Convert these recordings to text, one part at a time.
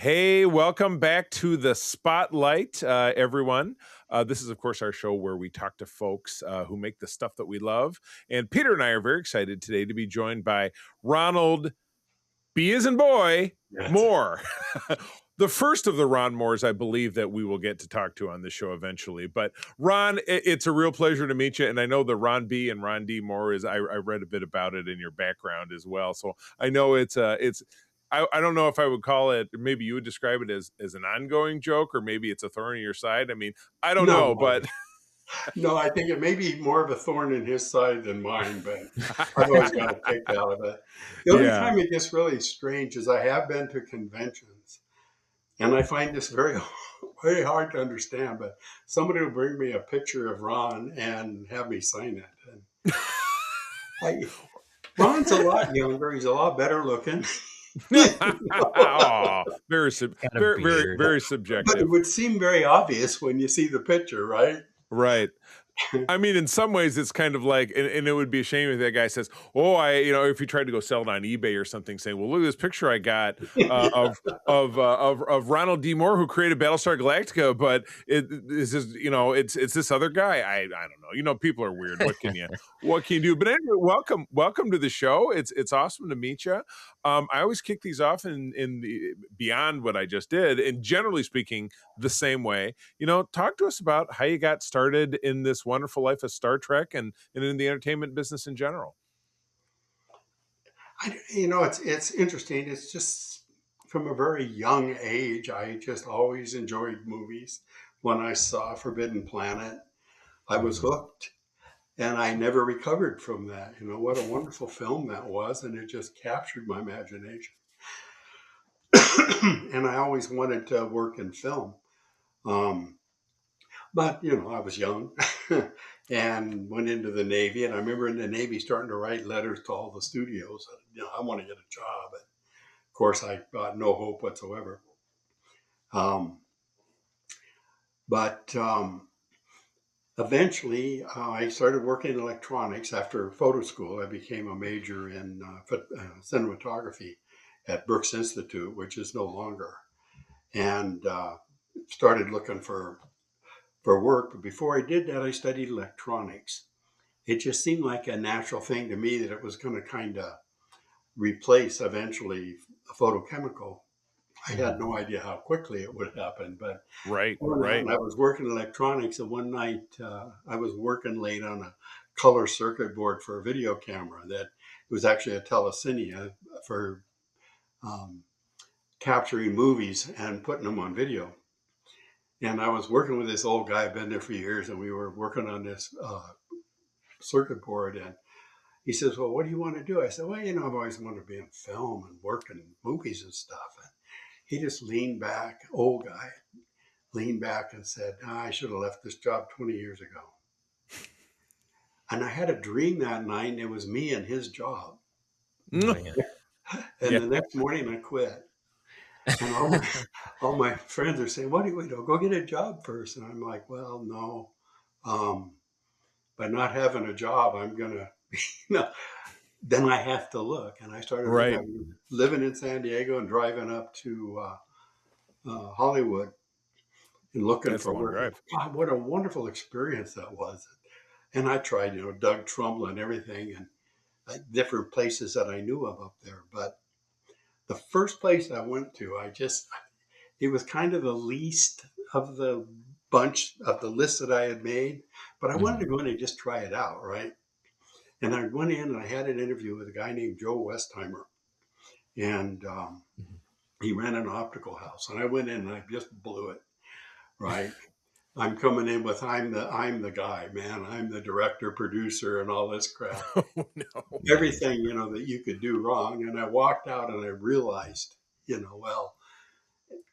Hey, welcome back to the Spotlight, everyone. This is, of course, our show where we talk to folks who make the stuff that we love. And Peter and I are very excited today to be joined by Ronald B as in boy, Yes. Moore. The first of the Ron Moores, I believe, that we will get to talk to on the show eventually. But Ron, it's a real pleasure to meet you. And I know the Ron B and Ron D Moore I read a bit about it in your background as well. So I know I don't know if I would call it, maybe you would describe it as an ongoing joke, or maybe it's a thorn in your side. I mean, I don't know, No, but no, I think it may be more of a thorn in his side than mine, but I've always got a kick out of it. The only yeah. time it gets really strange is I have been to conventions, and I find this very, very hard to understand. But somebody will bring me a picture of Ron and have me sign it. And I, Ron's a lot younger. He's a lot better looking. Oh, Got a very, very, beard. very But it subjective. would seem very obvious when you see the picture, right? Right. I mean, in some ways, it's kind of like, and it would be a shame if that guy says, "Oh, if he tried to go sell it on eBay or something, saying, well, look at this picture I got of Ronald D. Moore who created Battlestar Galactica, but it's just, it's this other guy. I don't know. People are weird. What can you do? But anyway, welcome to the show. It's awesome to meet you. I always kick these off in the beyond what I just did, and generally speaking, the same way. Talk to us about how you got started in this wonderful life of Star Trek and in the entertainment business in general. It's interesting. It's just from a very young age, I just always enjoyed movies. When I saw Forbidden Planet, I was hooked, and I never recovered from that. What a wonderful film that was, and it just captured my imagination. And I always wanted to work in film. Um, but I was young and went into the Navy. And I remember in the Navy starting to write letters to all the studios. I want to get a job. And of course, I got no hope whatsoever. Um, but eventually, I started working in electronics after photo school. I became a major in cinematography at Brooks Institute, which is no longer, and started looking for work. But before I did that, I studied electronics. It just seemed like a natural thing to me that it was going to kind of replace eventually a photochemical. I had no idea how quickly it would happen, but Right, going out right. and I was working electronics, and one night I was working late on a color circuit board for a video camera that it was actually a telecine for um, capturing movies and putting them on video. And I was working with this old guy, I've been there for years, and we were working on this circuit board. And he says, "Well, what do you want to do?" I said, "Well, I've always wanted to be in film and work in movies and stuff." And he just leaned back, old guy, leaned back and said, "I should have left this job 20 years ago." And I had a dream that night, and it was me and his job. Oh, yeah. And Yeah. the next morning, I quit. And all my friends are saying, "What do you do? Go get a job first." And I'm like, "Well, no. Um, by not having a job, I'm gonna, you know, then I have to look." And I started looking. Right. I'm living in San Diego and driving up to Hollywood and looking That's a for long work. And drive. God, what a wonderful experience that was. And I tried, Doug Trumbull and everything, and different places that I knew of up there. But the first place I went to, it was kind of the least of the bunch of the list that I had made, but I wanted to Mhm. go in and just try it out, right? And I went in and I had an interview with a guy named Joe Westheimer, and Mhm. he ran an optical house. And I went in and I just blew it, right? I'm coming in with I'm the guy, man. I'm the director, producer, and all this crap. Oh no. Everything that you could do wrong. And I walked out and I realized, well,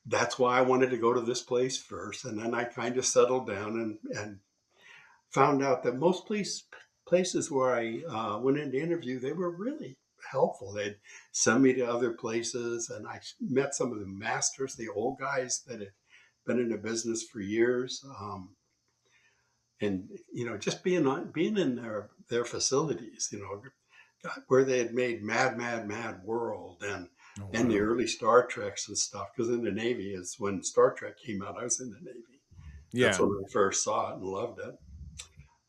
that's why I wanted to go to this place first. And then I kind of settled down and found out that most places where I went in to interview, they were really helpful. They'd send me to other places, and I met some of the masters, the old guys that had been in the business for years. And just being in their facilities, where they had made Mad World and and the wow. early Star Treks and stuff. Because in the Navy is when Star Trek came out. I was in the Navy. That's Yeah. when I first saw it and loved it.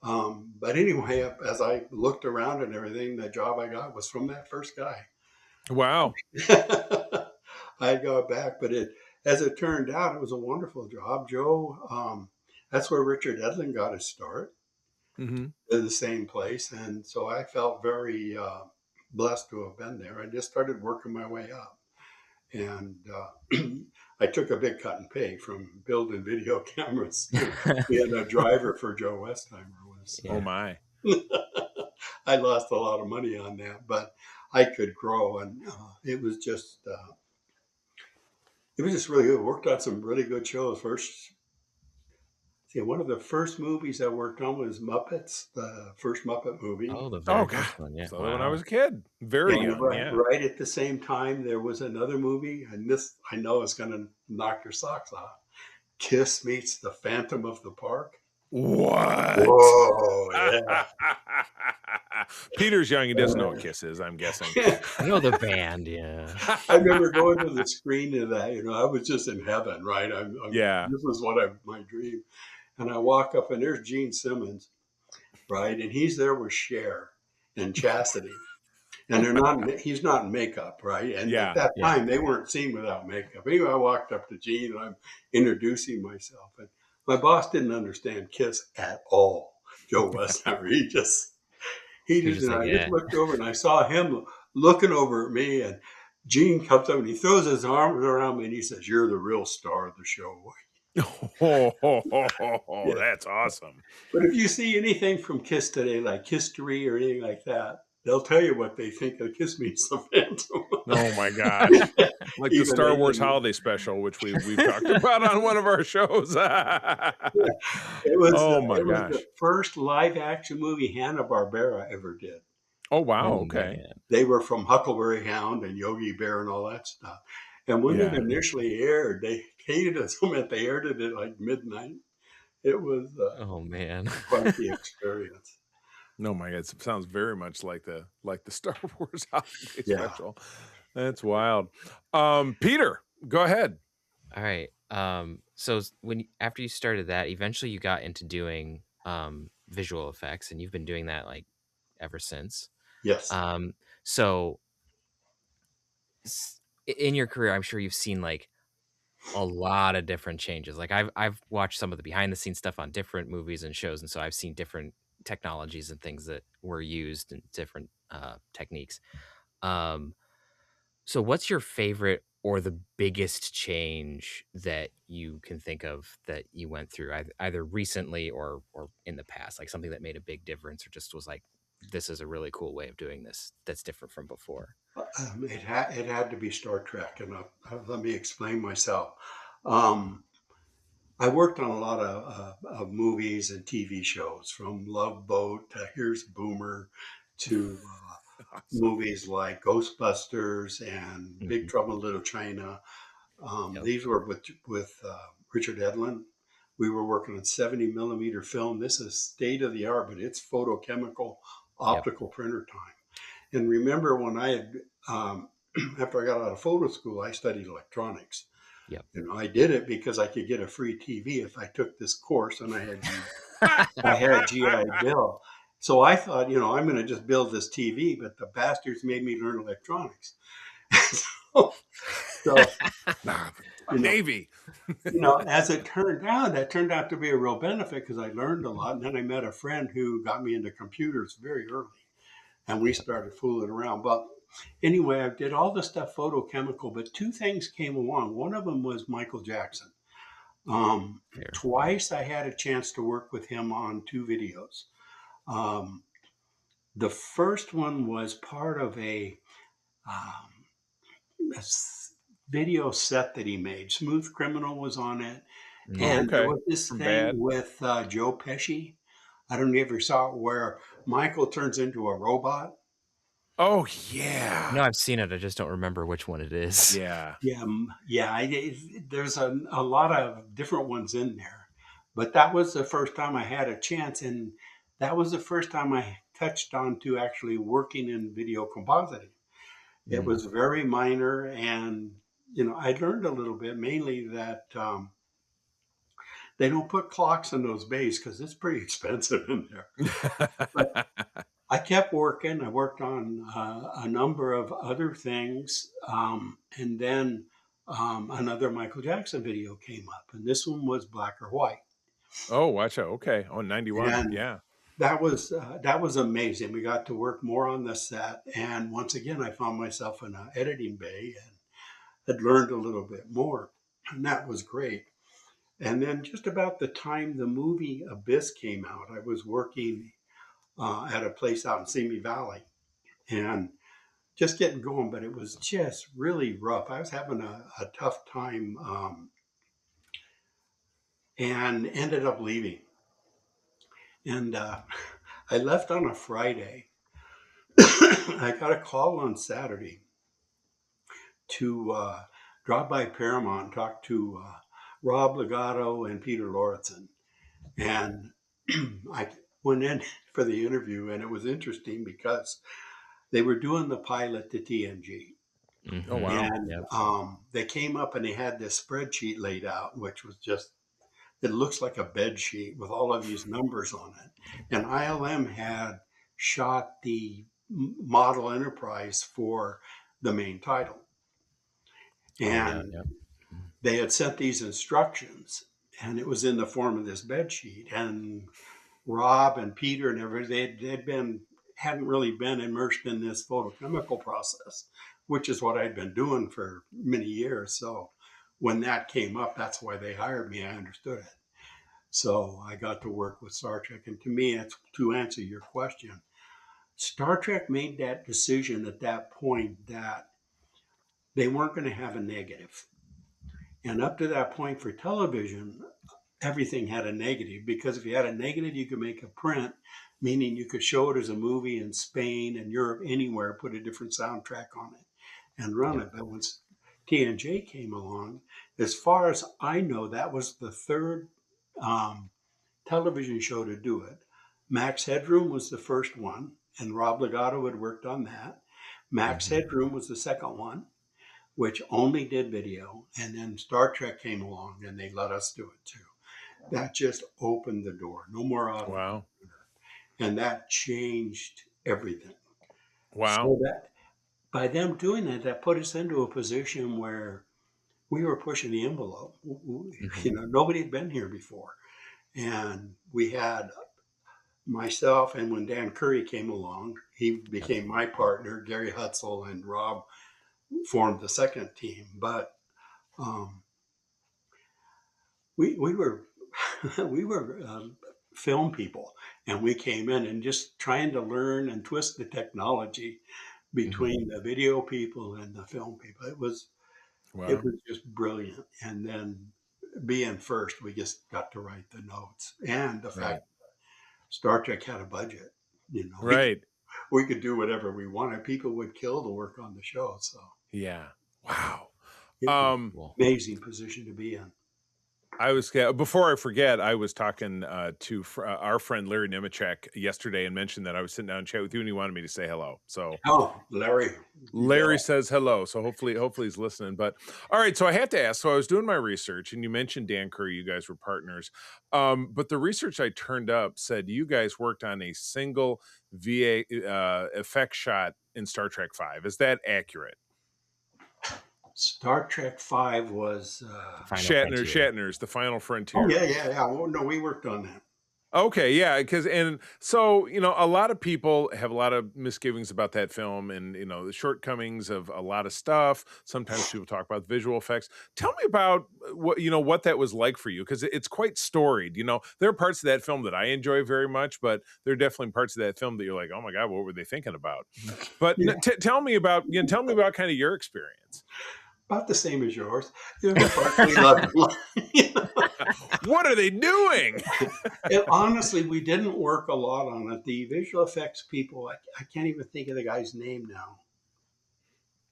But anyway, as I looked around and everything, the job I got was from that first guy. Wow. I got back, but as it turned out, it was a wonderful job, Joe. That's where Richard Edlund got his start, Mhm. in the same place, and so I felt very blessed to have been there. I just started working my way up, and I took a big cut in pay from building video cameras to being a driver for Joe Westheimer. Was Oh Yeah. my. I lost a lot of money on that, but I could grow, and it was just really good. Worked on some really good shows. One of the first movies I worked on was Muppets, the first Muppet movie. Oh, the Oh very god. first one. Yeah. So when I was Wow. a kid, very And young, yeah. right at the same time, there was another movie, and this I know is going to knock your socks off. Kiss meets the Phantom of the Park. What? Whoa, yeah. Peter's young, he doesn't know what Kiss is, I'm guessing. I know the band. Yeah. I remember going to the screen of that. I was just in heaven, right? Yeah. This was my dream. And I walk up, and there's Gene Simmons, right? And he's there with Cher and Chastity. And he's not in makeup, right? And at Yeah. that Yeah. time, they weren't seen without makeup. Anyway, I walked up to Gene and I'm introducing myself. And my boss didn't understand Kiss at all. Joe Westheimer, You're just and like, I just yeah. looked over and I saw him looking over at me. And Gene comes up and he throws his arms around me and he says, "You're the real star of the show." Oh, Yeah. that's awesome. But if you see anything from Kiss today, like History or anything like that, they'll tell you what they think of Kiss Meets the Phantom. Oh my gosh. Like the Even Star they Wars didn't. holiday special, which we've talked about on one of our shows. Oh my It was the gosh. first live action movie Hanna-Barbera ever did. Oh wow, Oh okay. man. They were from Huckleberry Hound and Yogi Bear and all that stuff. And when it Yeah. initially aired, they hated us so much they aired it at like midnight. It was Oh man. quite the experience. No, my God, it sounds very much like the Star Wars holiday Yeah. special. That's wild. Peter, go ahead. All right. So after you started that, eventually you got into doing visual effects, and you've been doing that like ever since. Yes. So in your career, I'm sure you've seen like a lot of different changes. Like I've watched some of the behind the scenes stuff on different movies and shows, and so I've seen different technologies and things that were used and different techniques. Um, so what's your favorite or the biggest change that you can think of that you went through either recently or in the past, like something that made a big difference or just was like, this is a really cool way of doing this that's different from before? It had to be Star Trek, and let me explain myself. Um, I worked on a lot of movies and TV shows, from Love Boat to Here's Boomer to Awesome. movies like Ghostbusters and Big Mhm. Trouble in Little China. Yep. These were with Richard Edlund. We were working on 70 millimeter film. This is state of the art, but it's photochemical Yep. optical printer time. And remember when I had, after I got out of photo school, I studied electronics. Yep. I did it because I could get a free TV if I took this course, and I had GI Bill. So I thought, I'm going to just build this TV, but the bastards made me learn electronics. so, Nah, you know, Navy. as it turned out, that turned out to be a real benefit because I learned a lot. And then I met a friend who got me into computers very early, and we Yep. started fooling around. But anyway, I did all the stuff photochemical, but two things came along. One of them was Michael Jackson. Fair. Twice I had a chance to work with him on two videos. Um, the first one was part of a video set that he made. Smooth Criminal was on it. Oh, And there Mm. okay. was this From thing Bad. with Joe Pesci. I don't know if you saw it, where Michael turns into a robot. Oh No, yeah. I've seen it. I just don't remember which one it is. Yeah. Yeah, yeah. There's a lot of different ones in there, but that was the first time I had a chance, and that was the first time I touched on to actually working in video compositing. It Mhm. was very minor, and I learned a little bit, mainly that they don't put clocks in those bays because it's pretty expensive in there. But I kept working. I worked on a number of other things, and then another Michael Jackson video came up, and this one was black or white, Oh, watch out. Okay. Oh, 91. and Yeah. that was amazing. We got to work more on the set, and once again, I found myself in an editing bay and had learned a little bit more, and that was great. And then just about the time the movie Abyss came out, I was working at a place out in Simi Valley and just getting going, but it was just really rough. I was having a tough time and ended up leaving. And I left on a Friday. I got a call on Saturday to drop by Paramount and talk to Rob Legato and Peter Lorison. And I went in for the interview, and it was interesting because they were doing the pilot to TNG. Oh, Mhm. wow. And Yep. they came up and they had this spreadsheet laid out, which was just, it looks like a bed sheet with all of these numbers on it. And ILM had shot the model Enterprise for the main title. Oh, yeah, And yep. Mhm. they had sent these instructions, and it was in the form of this bed sheet. And Rob and Peter and everybody, hadn't really been immersed in this photochemical process, which is what I'd been doing for many years. So when that came up, that's why they hired me. I understood it. So I got to work with Star Trek. And to me, it's to answer your question. Star Trek made that decision at that point that they weren't going to have a negative. And up to that point for television, everything had a negative because if you had a negative, you could make a print, meaning you could show it as a movie in Spain and Europe, anywhere, put a different soundtrack on it and run Yep. it. But once TNJ came along, as far as I know, that was the third um, television show to do it. Max Headroom was the first one, and Rob Legato had worked on that. Max Mhm. Headroom was the second one, which only did video. And then Star Trek came along and they let us do it too. That just opened the door. No more auto. Wow. And that changed everything. Wow. So that by them doing that, that put us into a position where we were pushing the envelope. Mhm. Nobody had been here before. And we had myself, and when Dan Curry came along, he Yep. became my partner. Gary Hutzel and Rob formed the second team. But um, we were we were film people, and we came in and just trying to learn and twist the technology Mhm. between the video people and the film people. It Wow. was just brilliant. And then being first, we just got to write the notes, and the Right. fact Star Trek had a budget. Right. We could do whatever we wanted. People would kill to work on the show, so Yeah. Wow. it was Um, Cool. an amazing position to be in. I was before I forget, I was talking to our friend Larry Nemechek yesterday and mentioned that I was sitting down and chat with you and he wanted me to say hello. So Oh, Larry, you bet. Larry says hello. So hopefully he's listening. But all right, so I have to ask. So I was doing my research and you mentioned Dan Curry, you guys were partners. But the research I turned up said you guys worked on a single VA effect shot in Star Trek 5. Is that accurate? Star Trek Five was. The Final Frontier. Shatner's The Final Oh Frontier. yeah, yeah, yeah. Oh no, we worked on that. Okay, yeah, because and so a lot of people have a lot of misgivings about that film, and the shortcomings of a lot of stuff. Sometimes people talk about visual effects. Tell me about what that was like for you, because it's quite storied. There are parts of that film that I enjoy very much, but there are definitely parts of that film that you're like, oh my god, what were they thinking about? But Yeah, tell me about kind of your experience. about the same as yours. The parts we loved. What are they doing? Honestly, we didn't work a lot on it. The visual effects people, I can't even think of the guy's name now.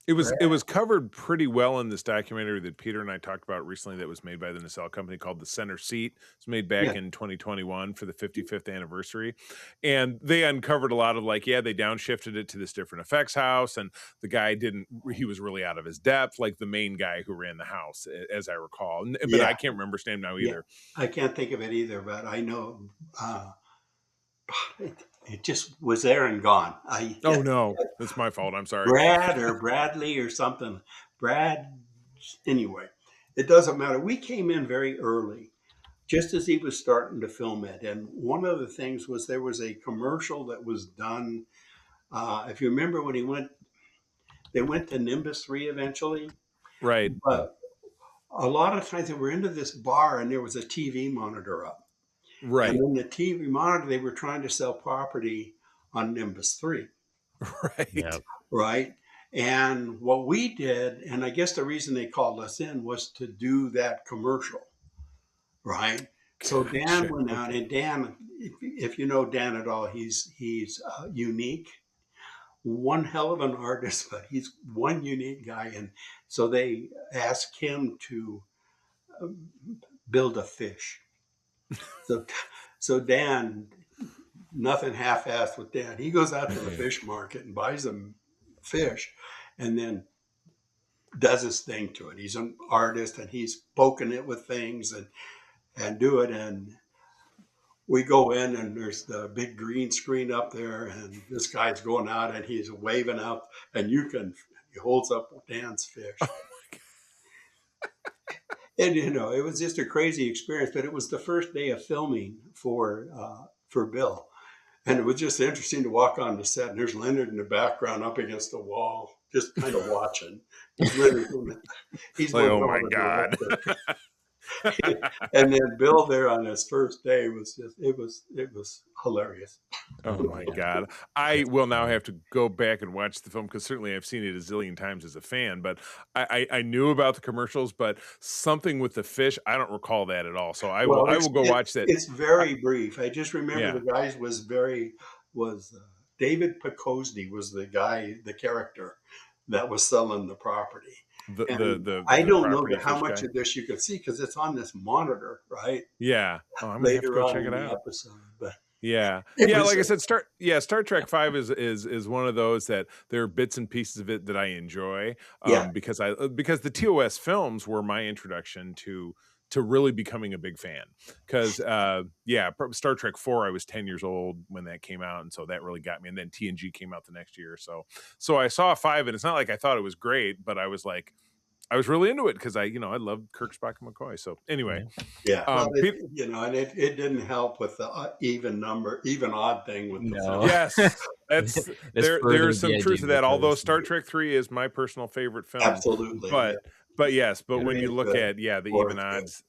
It was covered pretty well in this documentary that Peter and I talked about recently that was made by the nacelle company called The Center Seat. It's made back Yeah, in 2021 for the 55th anniversary, and they uncovered a lot of, like, yeah, they downshifted it to this different effects house, and the guy didn't he was really out of his depth, like the main guy who ran the house, as I recall, but yeah, I can't remember his name now yeah. either. I can't think of it either, but I know it just was there and gone. I Oh, no, that's my fault, I'm sorry. Brad or Bradley or something. Brad, anyway, it doesn't matter. We came in very early, just as he was starting to film it. And one of the things was there was a commercial that was done. If you remember when they went to Nimbus 3 eventually, Right, but a lot of times they were into this bar and there was a TV monitor up. And right, then the TV monitor, they were trying to sell property on Nimbus 3. right. Yep. Right. And what we did, and I guess the reason they called us in was to do that commercial. Right. So Dan Gotcha, went out, okay. and Dan, if you know Dan at all, he's unique, one hell of an artist, but he's one unique guy. And so they asked him to build a fish. So so Dan, nothing half-assed with Dan. He goes out to the fish market and buys them fish, and then does his thing to it. He's an artist and he's poking it with things and do it. And we go in and there's the big green screen up there and this guy's going out and he's waving out and he holds up Dan's fish. And it was just a crazy experience, but it was the first day of filming for Bill. And it was just interesting to walk on the set and there's Leonard in the background up against the wall, just kind of watching. Because Leonard, he's Like, oh looking my over the god. director. And then Bill there on his first day was just it was hilarious. Oh my Yeah. god. I will now have to go back and watch the film because certainly I've seen it a zillion times as a fan, but I knew about the commercials, but something with the fish, I don't recall that at all. So I will Well, I will go watch that. it's I very brief. I just remember yeah. the guys was David Pecosny was the guy, the character that was selling the property. And I The don't know property how fish much guy? of this you could see because it's on this monitor, right? Yeah. Oh, I'm gonna have to Later go on check in it the out. episode, but Yeah. it Yeah, was like I said, Star Trek 5 is one of those that there are bits and pieces of it that I enjoy, yeah, because the TOS films were my introduction to really becoming a big fan. Because yeah, Star Trek 4, I was 10 years old when that came out, and so that really got me. And then TNG came out the next year, so I saw 5, and it's not like I thought it was great, but I was like, I was really into it because I loved Kirk, Spock, and McCoy. So anyway, Yeah. yeah. Well, Pete, and it didn't help with the even odd thing with the No. film. yes, that's This there's furthered the some truth idea to that that, that although was Star Trek 3 is my personal favorite film, Absolutely, yeah. but yes, but yeah. when you Three is look good. at, yeah, the Four even is good. odds,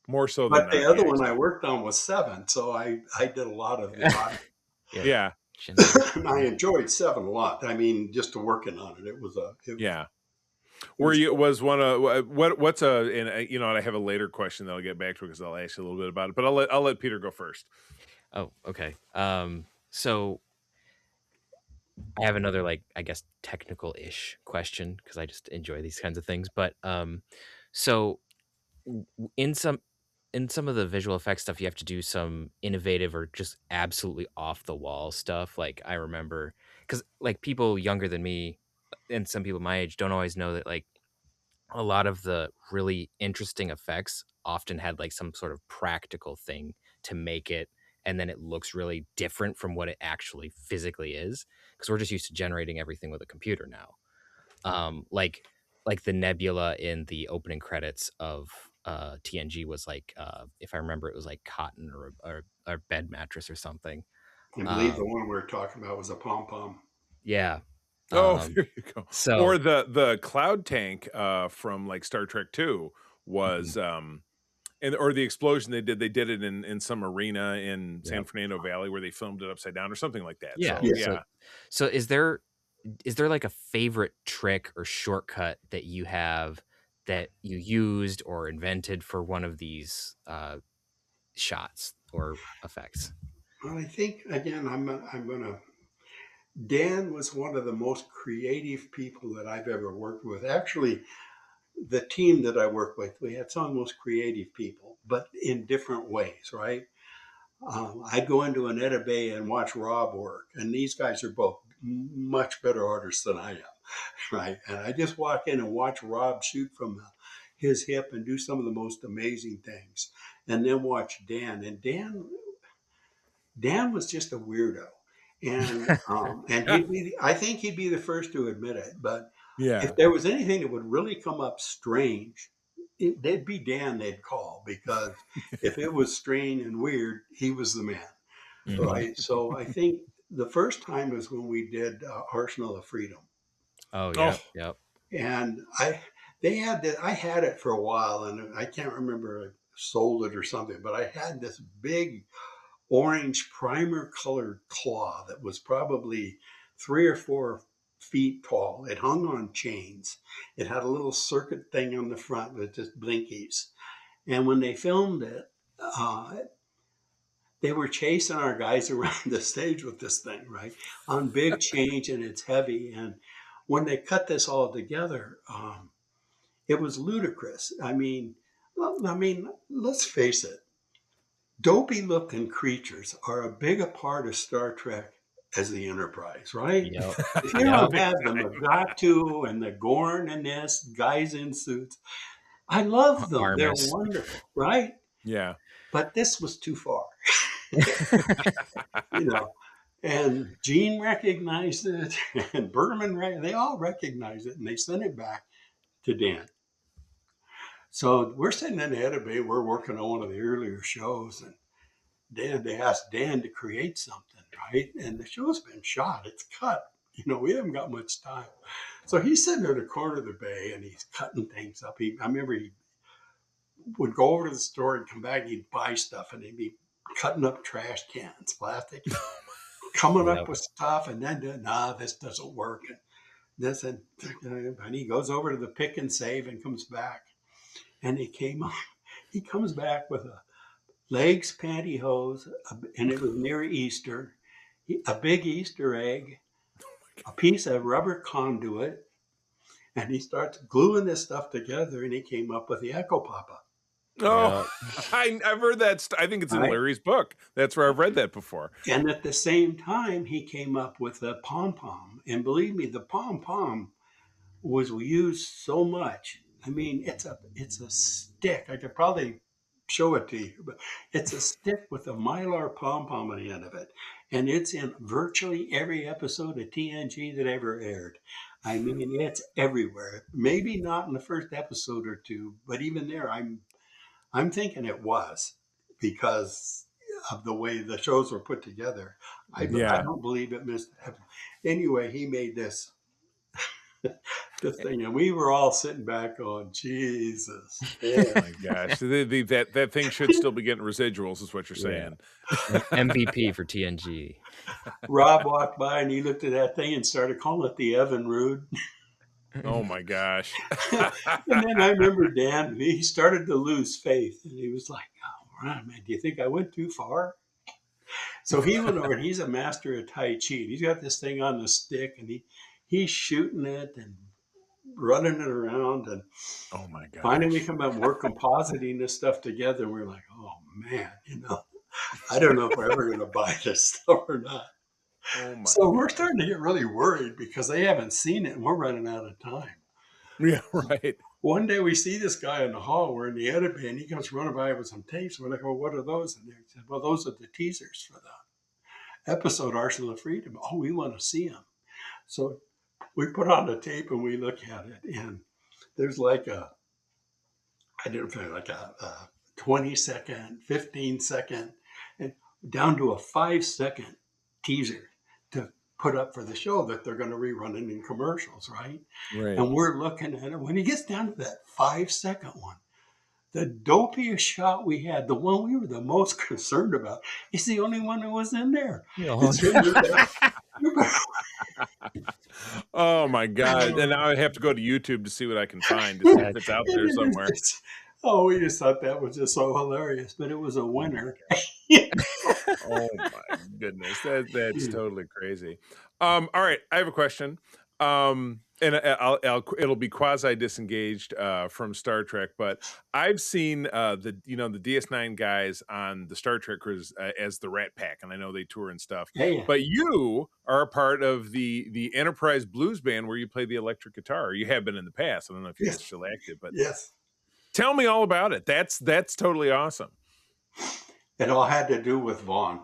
more so than But the not, other yeah, one I exactly. worked on was 7, so I did a lot of the odd. Yeah. Yeah, And I enjoyed 7 a lot. I mean, just working on it, yeah. it Were was you good. was one of what's and and I have a later question that I'll get back to because I'll ask you a little bit about it, but I'll let Peter go first. Oh, okay. So I have another, like, I guess, technical-ish question because I just enjoy these kinds of things. But so in some of the visual effects stuff, you have to do some innovative or just absolutely off the wall stuff. Like I remember, because like people younger than me and some people my age don't always know that like a lot of the really interesting effects often had like some sort of practical thing to make it, and then it looks really different from what it actually physically is because we're just used to generating everything with a computer now. Like the nebula in the opening credits of TNG was like, if I remember, it was like cotton or bed mattress or something. I believe the Um, one we were talking about was a pom pom. yeah. Oh, Um, there you go. Or so the cloud tank from like Star Trek 2 mhm, was and or the explosion they did it in some arena in San yep. Fernando Valley where they filmed it upside down or something like that. Yeah. So Yeah. So yeah. so is there like a favorite trick or shortcut that you have that you used or invented for one of these shots or effects? Well, I think again, I'm gonna Dan was one of the most creative people that I've ever worked with. Actually, the team that I work with, we had some of the most creative people, but in different ways, right? I'd go into an Edit Bay and watch Rob work, and these guys are both much better artists than I am, right? And I just walk in and watch Rob shoot from his hip and do some of the most amazing things, and then watch Dan. And Dan was just a weirdo, and I think he'd be the first to admit it. But if Yeah. there was anything that would really come up strange, they'd be Dan they'd call, because if it was strange and weird, he was the man, Mhm. right? So I think the first time was when we did Arsenal of Freedom, Oh, Oh, yep, yep. and they had that. I had it for a while, and I can't remember if I sold it or something, but I had this big orange primer colored claw that was probably 3 or 4 feet tall. It hung on chains. It had a little circuit thing on the front with just blinkies. And when they filmed it, they were chasing our guys around the stage with this thing, right? On big change, and it's heavy. And when they cut this all together, it was ludicrous. I mean, let's face it. Dopey looking creatures are a big a part of Star Trek as the Enterprise, right? Yep, If you yep. don't have the Magatu and the Gorn and this, guys in suits, I love them. They're Armus. wonderful, right? yeah. But this was too far, you know. And Gene recognized it, and Berman, they all recognized it, and they sent it back to Dan. So we're sitting in the edit bay, we're working on one of the earlier shows, and they asked Dan to create something, right? And the show's been shot, it's cut. We haven't got much time. So he's sitting in the corner of the bay and he's cutting things up. I remember he would go over to the store and come back and he'd buy stuff and he'd be cutting up trash cans, plastic, and coming up Yep. with stuff. And then, nah, this doesn't work. And this, and he goes over to the pick and save and comes back. And he comes back with a legs, pantyhose, and it was near Easter, a big Easter egg, a piece of rubber conduit, and he starts gluing this stuff together, and he came up with the Echo Papa, Oh, Yep. I've heard that. I think it's in right? Larry's book. That's where I've read that before. And at the same time, he came up with the pom pom, and believe me, the pom pom was used so much. I mean, it's a stick. I could probably show it to you, but it's a stick with a mylar pom pom on the end of it, and it's in virtually every episode of TNG that ever aired. I mean, it's everywhere. Maybe not in the first episode or two, but even there, I'm thinking it was, because of the way the shows were put together. I Yeah. don't believe it missed heaven. Anyway, he made this thing, and we were all sitting back going, Jesus, Oh man. my gosh. That thing should still be getting residuals, is what you're Yeah. saying. MVP for TNG. Rob walked by and he looked at that thing and started calling it the Evan Rude. Oh my gosh. And then I remember Dan, he started to lose faith, and he was like, "Oh, man, do you think I went too far?" So he went over, and he's a master of Tai Chi. He's got this thing on the stick, and he's shooting it and running it around. And Oh my finally, we gosh. come up and we're compositing this stuff together, and we're like, "Oh man, I don't know if we're ever going to buy this stuff or not." Oh my So we're gosh. starting to get really worried because they haven't seen it, and we're running out of time. Yeah, right. One day we see this guy in the hall. We're in the edit bay, and he comes running by with some tapes. We're like, "Well, what are those?" And they said, "Well, those are the teasers for the episode Arsenal of Freedom." "Oh, we want to see them." So we put on the tape and we look at it, and there's like I didn't know, like a 20-second, 15-second, and down to a 5-second teaser to put up for the show that they're going to rerun it in commercials, right? Right. And we're looking at it. When he gets down to that 5-second one, the dopiest shot we had, the one we were the most concerned about, is the only one that was in there. Oh, It's him with that super. Oh my god. And now I have to go to YouTube to see what I can find to see if it's out there somewhere. Oh, we just thought that was just so hilarious, but it was a Oh my winner. god. Oh my goodness, that's Yeah. totally crazy. All right, I have a question. And it'll be quasi disengaged from Star Trek, but I've seen the DS9 guys on the Star Trek cruise as the Rat Pack, and I know they tour and stuff. Yeah, yeah. But you are a part of the Enterprise Blues Band where you play the electric guitar. You have been in the past. I don't know if you're Yes. still active, but Yes. tell me all about it. That's totally awesome. It all had to do with Vaughn.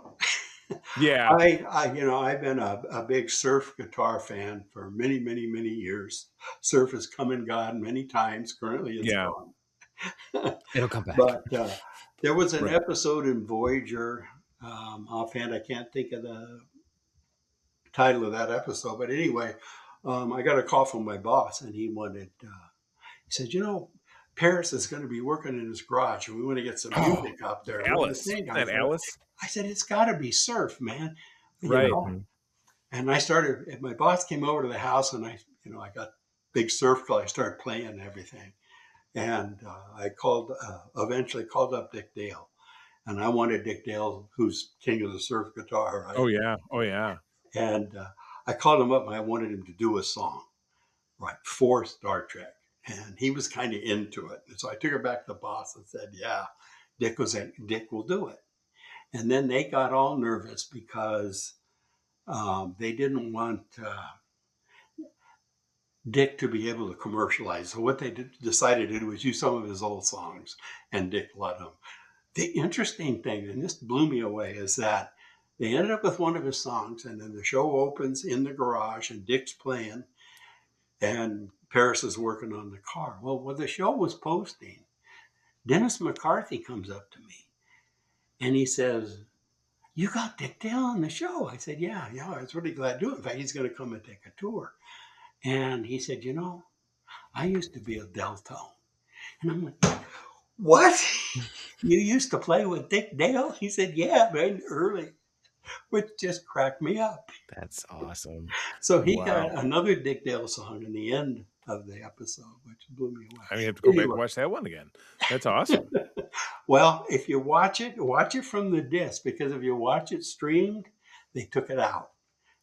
Yeah, I've been a big surf guitar fan for many, many, many years. Surf has come and gone many times. Currently, it's yeah, gone. It'll come back. But there was an right. episode in Voyager. Offhand, I can't think of the title of that episode. But anyway, I got a call from my boss, and he said, Paris is going to be working in his garage, and we want to get some Oh, music up there. What do you Alice. think? Isn't that Alice? I said, it's got to be surf, man. You Right. know, and my boss came over to the house, and I got big surf club. I started playing and everything. And eventually called up Dick Dale. And I wanted Dick Dale, who's king of the surf guitar, Oh right? yeah. Oh yeah. And I called him up and I wanted him to do a song, right, for Star Trek. And he was kind of into it. And so I took her back to the boss and said, yeah, Dick will do it. And then they got all nervous because they didn't want Dick to be able to commercialize. So what they decided to do was use some of his old songs, and Dick let them. The interesting thing, and this blew me away, is that they ended up with one of his songs, and then the show opens in the garage, and Dick's playing, and Paris is working on the car. Well, when the show was posting, Dennis McCarthy comes up to me, and he says, "You got Dick Dale on the show?" I said, "Yeah, I was really glad to do it. In fact, he's going to come and take a tour." And he said, I used to be a Deltone. And I'm like, what? You used to play with Dick Dale? He said, yeah, man, early, which just cracked me up. That's awesome. So he Wow. got another Dick Dale song in the end of the episode, which blew me away. I mean, you have to go back and Anyway, watch that one again. That's awesome. well, if you watch it from the disc, because if you watch it streamed, they took it out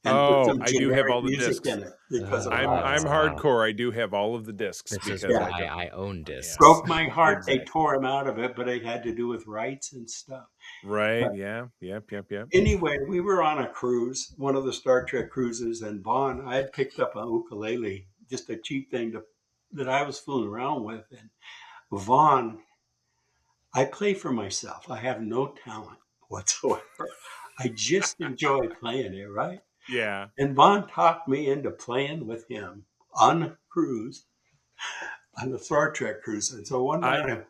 and put Oh, some I do have generic all the music discs. in it because of I'm Wow. I'm rights. hardcore. I do have all of the discs This is because I why don't. I own Yeah. discs. Broke my heart. They Exactly. tore him out of it, but it had to do with rights and stuff. Right. But Yeah. Yep. Yep. Yep. anyway, we were on a cruise, one of the Star Trek cruises, and I had picked up an ukulele, just a cheap thing that I was fooling around with. And Vaughn, I play for myself. I have no talent whatsoever. I just enjoy playing it, right? Yeah. And Vaughn talked me into playing with him on a cruise, on the Star Trek cruise. And so one I night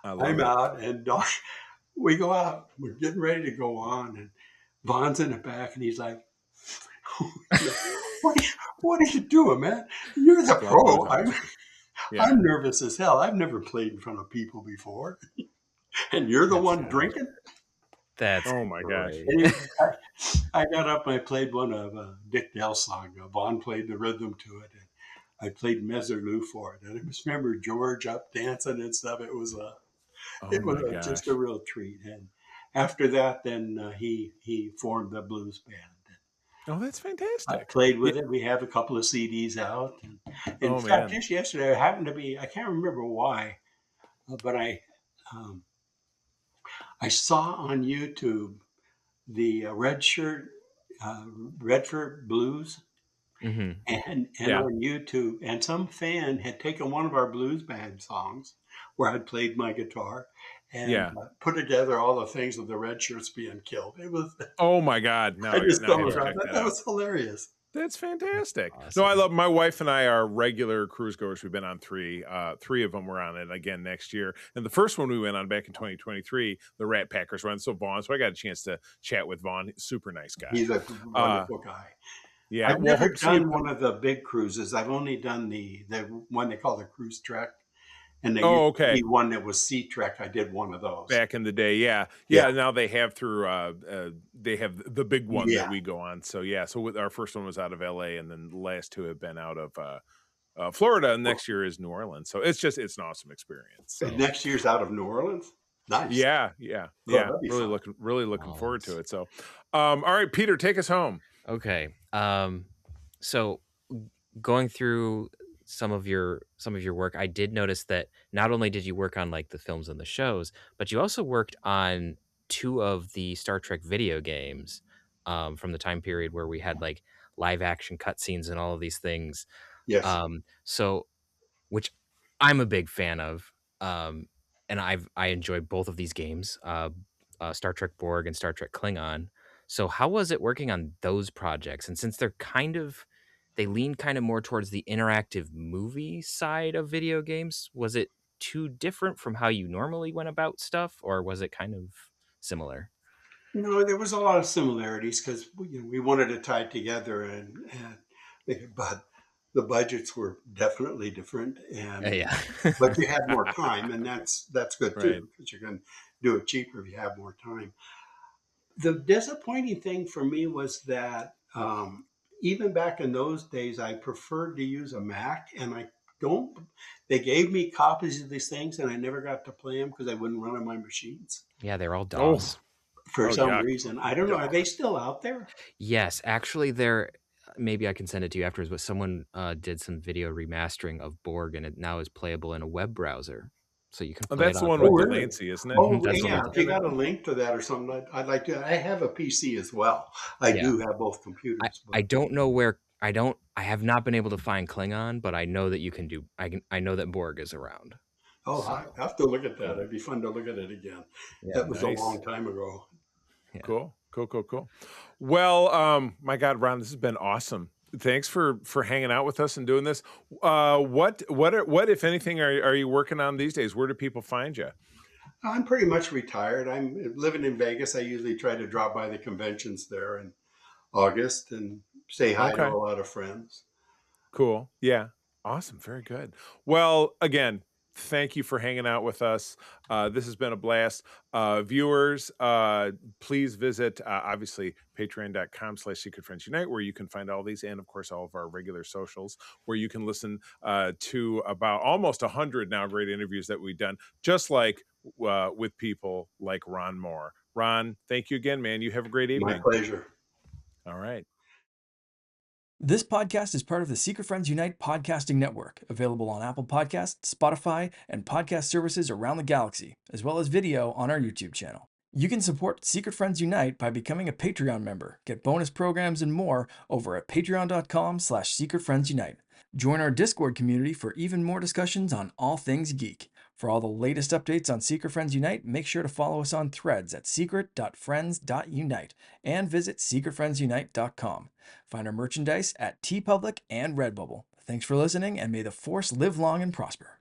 I love I'm it. out and we go out. We're getting ready to go on, and Vaughn's in the back, and he's like, what are you doing, man? You're the Still blues pro. on I'm, this one. Yeah. I'm nervous as hell. I've never played in front of people before. And you're the That's one funny. drinking? That's Oh my gosh. great. Anyway, I got up and I played one of Dick Dale's song. Vaughn played the rhythm to it. And I played Mezzaloo for it. And I just remember George up dancing and stuff. Oh It was my just gosh. a real treat. And after that, then he formed the blues band. Oh, that's I fantastic. played Yeah. with it. We have a couple of CDs out. And in Oh fact, man. just yesterday, I happened to be, I can't remember why, but um, I saw on YouTube the Redford Blues. Hmm. And Yeah. on YouTube, and some fan had taken one of our blues band songs where I'd played my guitar and Yeah. put together all the things of the red shirts being killed. Oh my God. I just Now I have stumbled to around check that. that That out. was hilarious. That's That's fantastic. No, I awesome. love my wife and I are regular cruise goers. We've been on three. Three of them we're on it again next year. And the first one we went on back in 2023, the Rat Packers run. So Vaughn. So I got a chance to chat with Vaughn. Super nice guy. He's a Uh wonderful guy. yeah. I've Well, never hope to see you. done one of the big cruises. I've only done the one they call the cruise trek, and there used Oh, to okay. be one that was sea trek. I did one of those. Back in the day, yeah. Yeah, Yeah, now they have through, they have the big one that yeah. we go on. So, yeah, so with our first one was out of LA, and then the last two have been out of, Florida, and Well, next year is New Orleans. So it's an awesome experience. and So next year's out of New Orleans? Nice. yeah, yeah, Oh, yeah. that'd be fun. Really looking forward to Rollins. it. So, all right, Peter, take us home. Okay. So going through some of your work, I did notice that not only did you work on like the films and the shows, but you also worked on two of the Star Trek video games from the time period where we had like live action cutscenes and all of these things. Yes. So which I'm a big fan of, and I enjoy both of these games, Star Trek Borg and Star Trek Klingon. So how was it working on those projects? And since they lean kind of more towards the interactive movie side of video games, was it too different from how you normally went about stuff, or was it kind of similar? No, there was a lot of similarities because we wanted to tie it together, but the budgets were definitely different, and Yeah. but you had more time, and that's good Right. too because you can do it cheaper if you have more time. The disappointing thing for me was that even back in those days, I preferred to use a Mac, and I don't. They gave me copies of these things, and I never got to play them because I wouldn't run on my machines Yeah, they're all Oh, DOS. for oh, some yuck. reason. I don't know. Are Yuck. they still out there? Yes, actually, there maybe I can send it to you afterwards, but someone, did some video remastering of Borg, and it now is playable in a web browser, so you can Oh, play it that's the on one Oh, with both. really? Delancey, isn't it? Mhm, Oh, that's That's the the one one yeah. with with If you got a Delancey. link to that or something, I'd like to. I have a PC as well. I yeah. do have both I computers, I but don't know where I have not been able to find Klingon, but I know that you can do I know that Borg is around. oh, I So, have to look at that. cool. It'd be fun to look at it again. Yeah, That was a Nice. long time ago. yeah. Cool. Cool, cool, cool. Well, my God, Ron, this has been awesome. Thanks for hanging out with us and doing this. What if anything are you working on these days? Where do people find you? I'm pretty much retired. I'm living in Vegas. I usually try to drop by the conventions there in August and say hi to Okay. a lot of friends. Cool. Yeah. Awesome. Very good. Well, again, thank you for hanging out with us. This has been a blast. Viewers, please visit, obviously, patreon.com/Secret Friends Unite, where you can find all these and, of course, all of our regular socials, where you can listen to about almost 100 now great interviews that we've done, just like with people like Ron Moore. Ron, thank you again, man. You have a great My evening. pleasure. All right. This podcast is part of the Secret Friends Unite podcasting network, available on Apple Podcasts, Spotify, and podcast services around the galaxy, as well as video on our YouTube channel. You can support Secret Friends Unite by becoming a Patreon member, get bonus programs and more over at patreon.com/secretfriendsunite. Join our Discord community for even more discussions on all things geek. For all the latest updates on Secret Friends Unite, make sure to follow us on Threads at secret.friends.unite and visit secretfriendsunite.com. Find our merchandise at TeePublic and Redbubble. Thanks for listening, and may the Force live long and prosper.